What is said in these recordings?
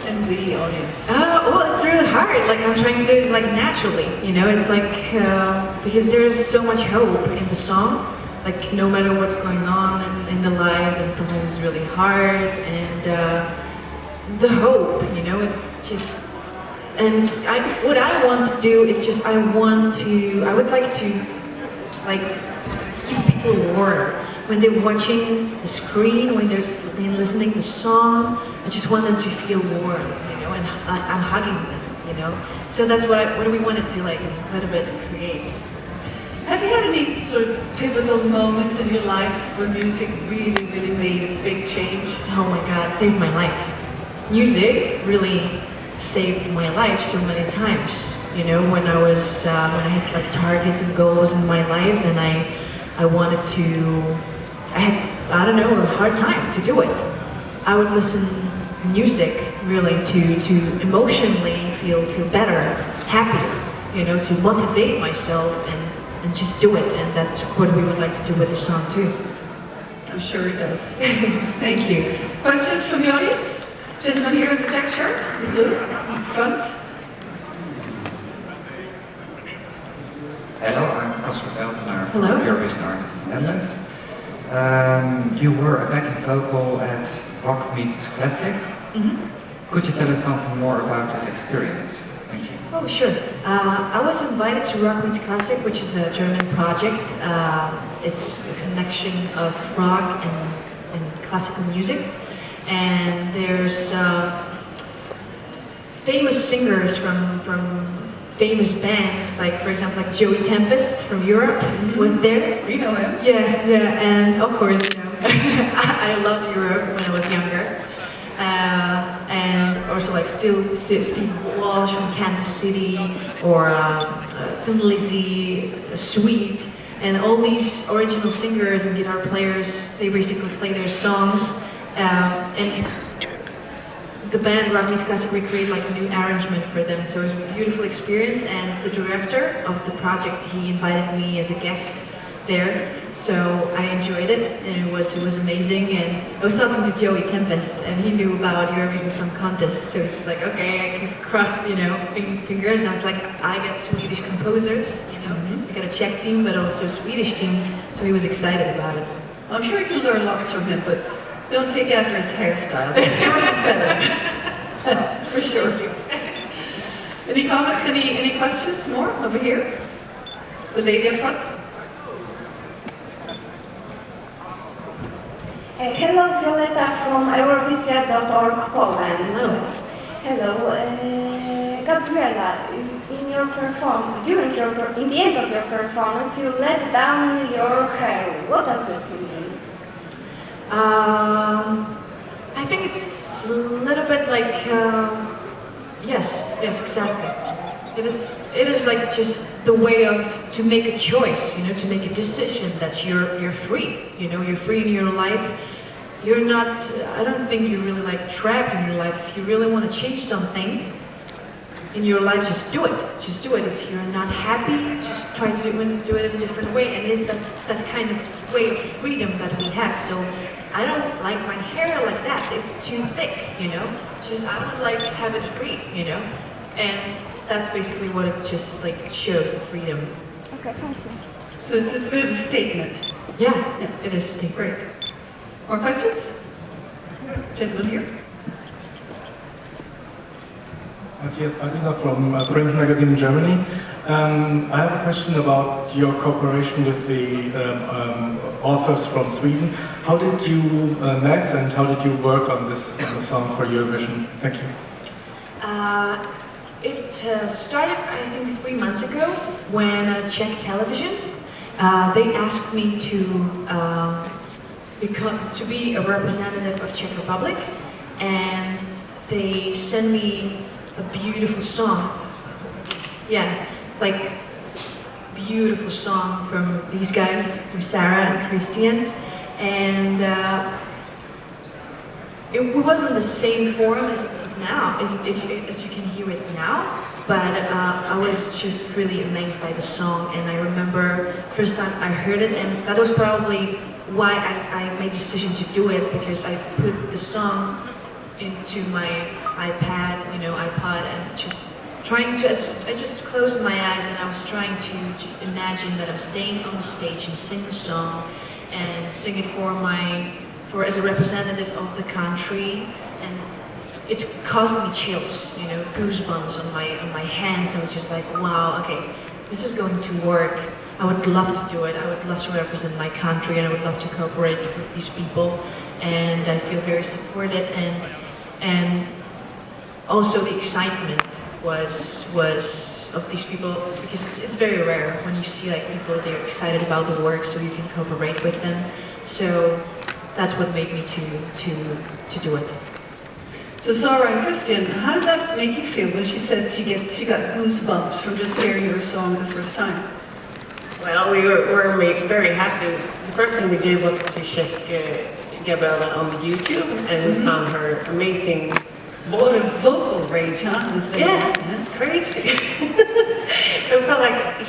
in the audience? Well, it's really hard. Like I'm trying to do it like naturally, you know. It's like because there's so much hope in the song. Like no matter what's going on in the life, and sometimes it's really hard. And the hope, you know, it's just. And what I want to do, it's just I would like to like keep people warm when they're watching the screen, when they're listening to the song. I just want them to feel warm, you know, and I'm hugging them, you know. So that's what we wanted to like a little bit create. Have you had any sort of pivotal moments in your life where music really, really made a big change? Oh my God, it saved my life. Music really saved my life so many times. You know, when I had like targets and goals in my life, and I wanted to, I had, I don't know, a hard time to do it. I would listen to music really to emotionally feel better, happier, you know, to motivate myself and just do it. And that's what we would like to do with the song too. I'm sure it does. Thank you. Questions from the audience? Gentleman here in the check shirt, the blue, in front. Hello, I'm Casper Veltenaar from Hello. Eurovision Artists in the Netherlands. You were a backing vocal at Rock Meets Classic. Mm-hmm. Could you tell us something more about that experience? Thank you. Oh, sure. I was invited to Rock Meets Classic, which is a German project. It's a connection of rock and classical music. And there's famous singers from famous bands, like for example, like Joey Tempest from Europe was there. You know him? Yeah, and of course, you know, I loved Europe when I was younger. And also like Steve Walsh from Kansas City, or Thin Lizzy, Sweet, and all these original singers and guitar players, they basically play their songs. And the band Rock Meets Classic recreated like a new arrangement for them, so it was a beautiful experience. And the director of the project, he invited me as a guest there, so I enjoyed it, and it was amazing. And I was talking to Joey Tempest, and he knew about Eurovision Song Contest, so it's like, okay, I can cross, you know, fingers. And I was like, I got Swedish composers, you know, I got a Czech team, but also a Swedish team, so he was excited about it. I'm sure you can learn lots from him, but don't take after his hairstyle. Yours is better. For sure. Any comments, any questions more over here? The lady up front. Hello, Violeta from Eurovision.org, Poland. Hello, Gabriela. In the end of your performance, you let down your hair. What does it mean? I think it's a little bit like yes, exactly. It is like just the way to make a choice, you know, to make a decision that you're free, you know, you're free in your life. You're not, I don't think you're really like trapped in your life. If you really want to change something in your life, just do it. Just do it. If you're not happy, just try to do it in a different way. And it's that kind of way of freedom that we have. So I don't like my hair like that. It's too thick, you know. Just I would like have it free, you know. And that's basically what it just like shows, the freedom. Okay, thank you. So this is a bit of a statement. Yeah, it is. Great. More questions? Gentleman here. Matthias Baltinger from Prince Magazine in Germany. I have a question about your cooperation with the authors from Sweden. How did you met and how did you work on the song for Eurovision? Thank you. It started, I think, 3 months ago when Czech television, they asked me to be a representative of Czech Republic, and they sent me a beautiful song. Yeah, like beautiful song from these guys, from Sarah and Christian, and it wasn't the same form as it's now, as you can hear it now, but I was just really amazed by the song. And I remember first time I heard it, and that was probably why I made the decision to do it, because I put the song into my iPad, iPod, and just trying to, I just closed my eyes and I was trying to just imagine that I'm staying on the stage and sing the song and sing it as a representative of the country, and it caused me chills, goosebumps on my hands. I was just like, wow, okay, this is going to work. I would love to do it. I would love to represent my country, and I would love to cooperate with these people. And I feel very supported, and also the excitement was of these people, because it's very rare when you see like people, they're excited about the work, so you can cooperate with them. So that's what made me to do it. So Sarah and Christian, how does that make you feel when she says she got goosebumps from just hearing your song the first time? Well, we were very happy. The first thing we did was to check Gabriela on the YouTube, and we found her amazing voice. Vocal range, huh? Yeah, that's crazy. It felt like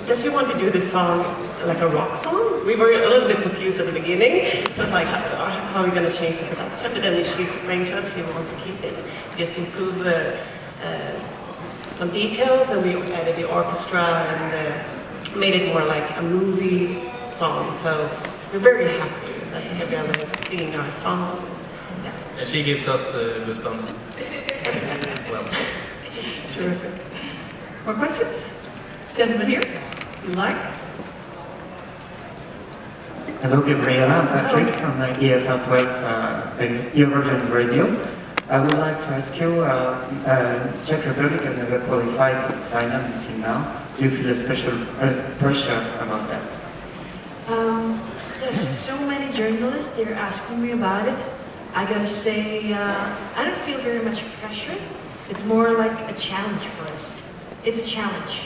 does she want to do this song like a rock song? We were a little bit confused at the beginning, so it's like, how are we going to change the production? But then she explained to us she wants to keep it, just improve some details, and we added the orchestra and made it more like a movie song. So we're very happy that Gabriela is singing our song. Yeah. And she gives us goosebumps as well. Terrific. More questions? Gentlemen here, you like? Hello, Gabriela. I'm Patrick from EFL 12 Eurovision Radio. I would like to ask you, Czech Republic has never qualified for the final until now. Do you feel a special pressure about that? There's so many journalists, they're asking me about it. I gotta say, I don't feel very much pressure. It's more like a challenge for us. It's a challenge,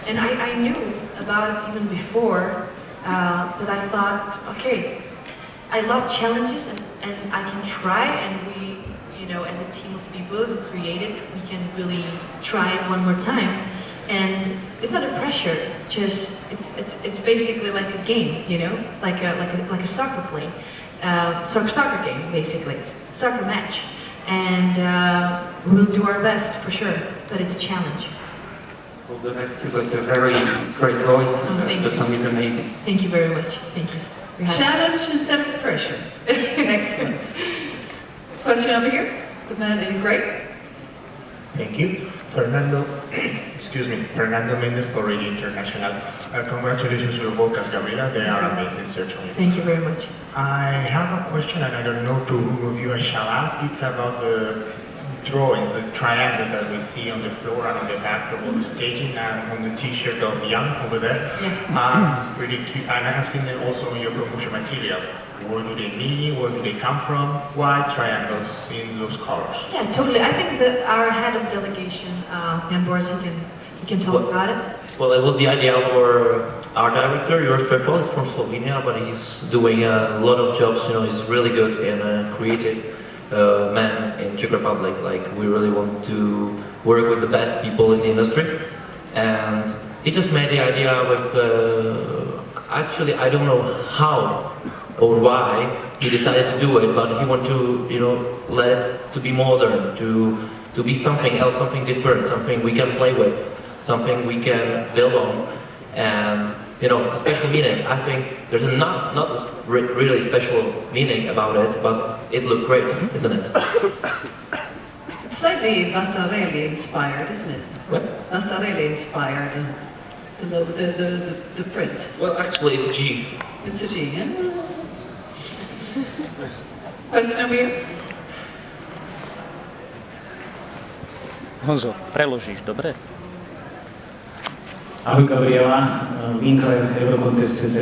And I knew about it even before, but I thought, okay, I love challenges, and I can try, and we, as a team of people who created, we can really try it one more time. And it's not a pressure, just it's basically like a game, like a soccer play, soccer game, basically, soccer match. And we'll do our best for sure, but it's a challenge. All the best. You got a very great voice, and the song is amazing. Thank you very much. Thank you. Challenge instead of pressure. Excellent. Question over here, the man in gray. Thank you. Fernando Mendes for Radio International. Congratulations to your vocals, Gabriela. They are amazing, certainly. Thank you very much. I have a question, and I don't know to whom of you I shall ask. It's about the drawings, the triangles that we see on the floor and on the backdrop of the staging, and on the T-shirt of Jan over there. Yeah. Really cute, and I have seen them also on your promotion material. What do they mean? Where do they come from? Why triangles in those colors? Yeah, totally. I think that our head of delegation, Jan Boris, he can talk about it. Well, it was the idea for our director, Joris Trepel. He's from Slovenia, but he's doing a lot of jobs. He's really good and a creative man in Czech Republic. Like, we really want to work with the best people in the industry, and he just made the idea with. Actually, I don't know how or why he decided to do it, but he wanted to, let it to be modern, to be something else, something different, something we can play with, something we can build on, and a special meaning. I think there's not a really special meaning about it, but it looked great, isn't it? It's slightly Vasarely inspired, isn't it? What? Vasarely inspired, the print. Well, actually, it's G. It's a G, yeah? Question over here? Honzo, preložíš, dobre? Ahoj Gabriela, Winkler, Eurocontest.cz.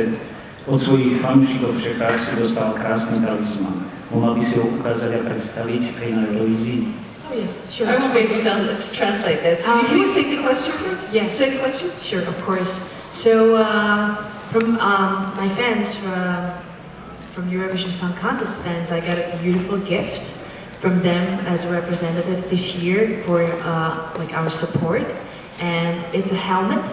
Od svojich fanúšikov v Čechách si dostal krásny talizman. Mohla by si ho ukázať a predstaviť pri na Eurovízii? Oh yes, sure. I won't be able to translate this. Can you please take the question first? Yes. Say the question? Sure, of course. So, from my fans, from Eurovision Song Contest fans, I got a beautiful gift from them as a representative this year for our support, and it's a helmet.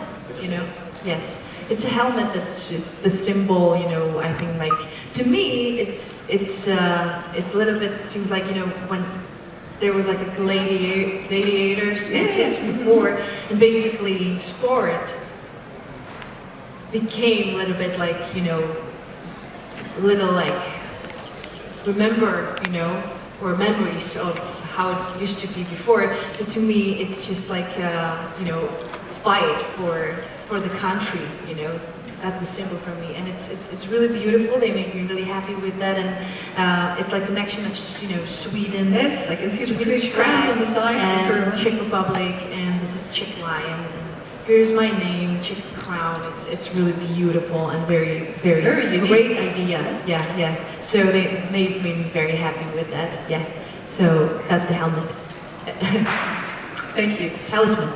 Yes, it's a helmet that's just the symbol, you know. I think, like, to me, it's a little bit, seems like, you know, when there was like a gladiators matches before, and basically sport became a little bit like, you know, little like, remember, you know, or memories of how it used to be before. So to me, it's just like, you know, fight for the country, you know. That's the symbol for me, and it's really beautiful. They make me really happy with that, and it's like a connection of, you know, Sweden. Yes, I can see the Swedish crowns on the side. And Czech Republic, and this is Czech lion. And here's my name, Czech crown. It's really beautiful and very unique. Great idea. Yeah. So they made me very happy with that. Yeah. So that's the helmet. Thank you. Talisman.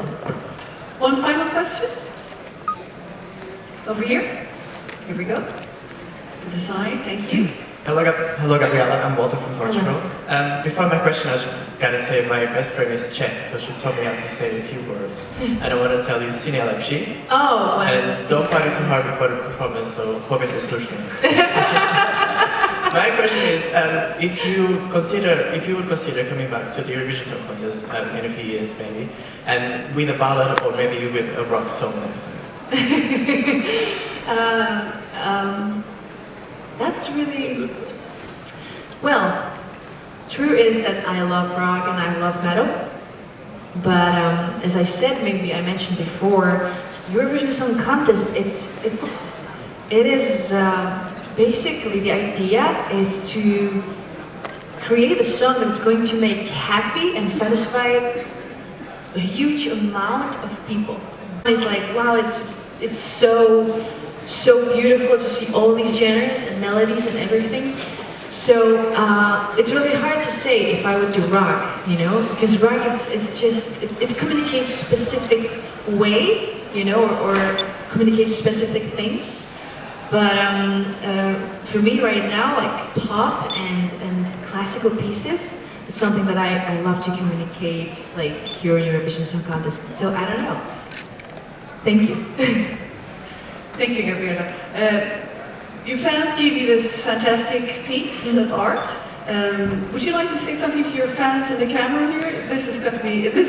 One final question. Over here. Here we go. To the side, thank you. Hello, Gabriela. I'm Walter from Portugal. Before my question, I just gotta say my best friend is Czech, so she told me how to say a few words. And I want to tell you "Sine lepší." Oh, wow. And don't party too hard before the performance, so powiedz slusznie. My question is, if you would consider coming back to the Eurovision Song Contest in a few years, maybe, and with a ballad or maybe with a rock song next time. That's really, well, true is that I love rock and I love metal, but as I said, maybe I mentioned before, Eurovision Song Contest, it is basically, the idea is to create a song that's going to make happy and satisfy a huge amount of people. It's like, wow, it's so beautiful to see all these genres and melodies and everything. So it's really hard to say if I would do rock, you know, because rock it communicates specific way, you know, or communicates specific things. But for me right now, like pop and classical pieces, it's something that I love to communicate, like here in Eurovision Song Contest. So I don't know. Thank you. Thank you, Gabriela. Your fans gave you this fantastic piece of art. Would you like to say something to your fans in the camera here? This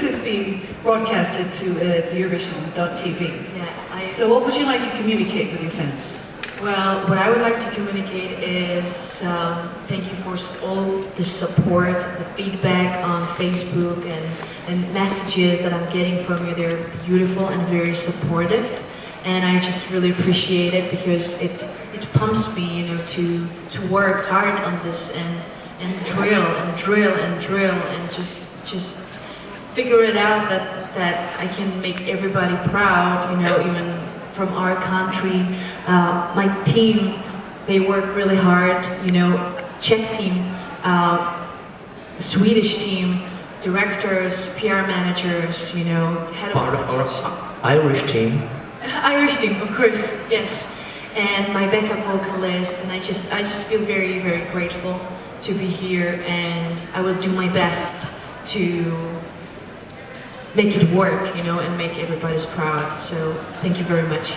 is being broadcasted to Eurovision.tv. Yeah. So what would you like to communicate with your fans? Well, what I would like to communicate is thank you for all the support, the feedback on Facebook, and messages that I'm getting from you. They're beautiful and very supportive, and I just really appreciate it because it pumps me, you know, to work hard on this and drill and just figure it out that I can make everybody proud, you know, even from our country. My team, they work really hard, you know, Czech team, Swedish team, directors, PR managers, you know, head of our Irish team. Irish team, of course, yes. And my backup vocalist, and I just feel very, very grateful to be here, and I will do my best to make it work, you know, and make everybody's proud. So thank you very much.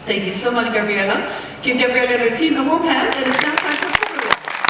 Thank you so much, Gabriela. Give Gabriela and her team a warm hand and a snap.